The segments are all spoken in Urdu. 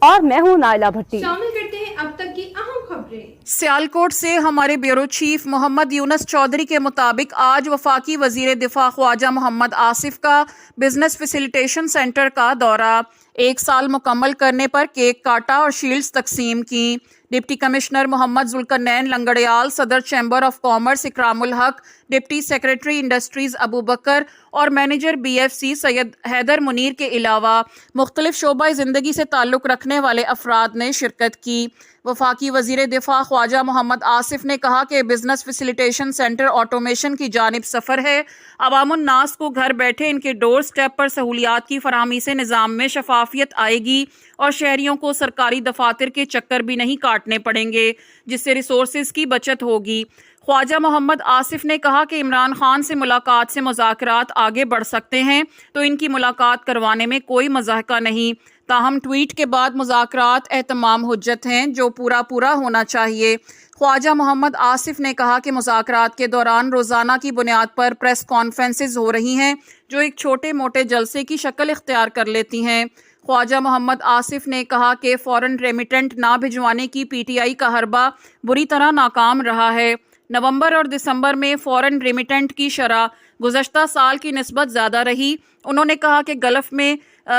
اور میں ہوں نائلہ بھٹی۔ شامل کرتے ہیں اب تک کی اہم خبریں۔ سیالکوٹ سے ہمارے بیورو چیف محمد یونس چودھری کے مطابق آج وفاقی وزیر دفاع خواجہ محمد آصف کا بزنس فیسیلیٹیشن سینٹر کا دورہ، 1 سال مکمل کرنے پر کیک کاٹا اور شیلڈز تقسیم کی۔ ڈپٹی کمشنر محمد ذوالقرنین لنگڑیال، صدر chamber of commerce Ikram ul Haq, deputy secretary industries ابو بکر اور مینیجر بی ایف سی سید حیدر منیر کے علاوہ مختلف شعبہ زندگی سے تعلق رکھنے والے افراد نے شرکت کی۔ وفاقی وزیر دفاع خواجہ محمد آصف نے کہا کہ بزنس فیسیلیٹیشن سینٹر آٹومیشن کی جانب سفر ہے۔ عوام الناس کو گھر بیٹھے ان کے ڈور سٹیپ پر سہولیات کی فراہمی سے نظام میں شفافیت آئے گی اور شہریوں کو سرکاری دفاتر کے چکر بھی نہیں کاٹنے پڑیں گے، جس سے ریسورسز کی بچت ہوگی۔ خواجہ محمد آصف نے کہا کہ عمران خان سے ملاقات سے مذاکرات آگے بڑھ سکتے ہیں تو ان کی ملاقات کروانے میں کوئی مضحکہ نہیں، تاہم ٹویٹ کے بعد مذاکرات اہتمام حجت ہیں جو پورا ہونا چاہیے۔ خواجہ محمد آصف نے کہا کہ مذاکرات کے دوران روزانہ کی بنیاد پر پریس کانفرنسز ہو رہی ہیں جو ایک چھوٹے موٹے جلسے کی شکل اختیار کر لیتی ہیں۔ خواجہ محمد آصف نے کہا کہ فورن ریمیٹنٹ نہ بھجوانے کی پی ٹی آئی کا حربہ بری طرح ناکام رہا ہے۔ نومبر اور دسمبر میں فورن ریمیٹنٹ کی شرح گزشتہ سال کی نسبت زیادہ رہی۔ انہوں نے کہا کہ گلف میں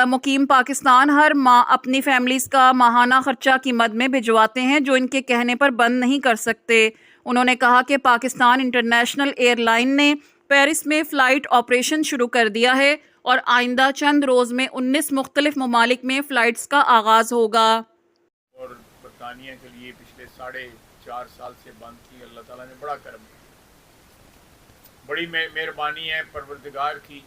مقیم پاکستان ہر ماہ اپنی فیملیز کا ماہانہ خرچہ کی مد میں بھجواتے ہیں جو ان کے کہنے پر بند نہیں کر سکتے۔ انہوں نے کہا کہ پاکستان انٹرنیشنل ایئر لائن نے پیرس میں فلائٹ آپریشن شروع کر دیا ہے اور آئندہ چند روز میں 19 مختلف ممالک میں فلائٹس کا آغاز ہوگا۔ اور برطانیہ کے لیے پچھلے 4.5 سال سے بند کی، اللہ تعالیٰ نے بڑا کرم کیا، بڑی مہربانی ہے پروردگار کی،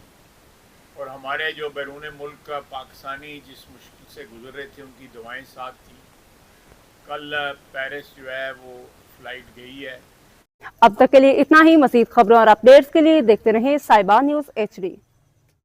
اور ہمارے جو بیرون ملک کا پاکستانی جس مشکل سے گزر رہے تھے ان کی دعائیں ساتھ تھیں۔ کل پیرس جو ہے وہ فلائٹ گئی ہے۔ اب تک کے لیے اتنا ہی۔ مزید خبروں اور اپڈیٹس کے لیے دیکھتے رہیں صاحبہ نیوز HD۔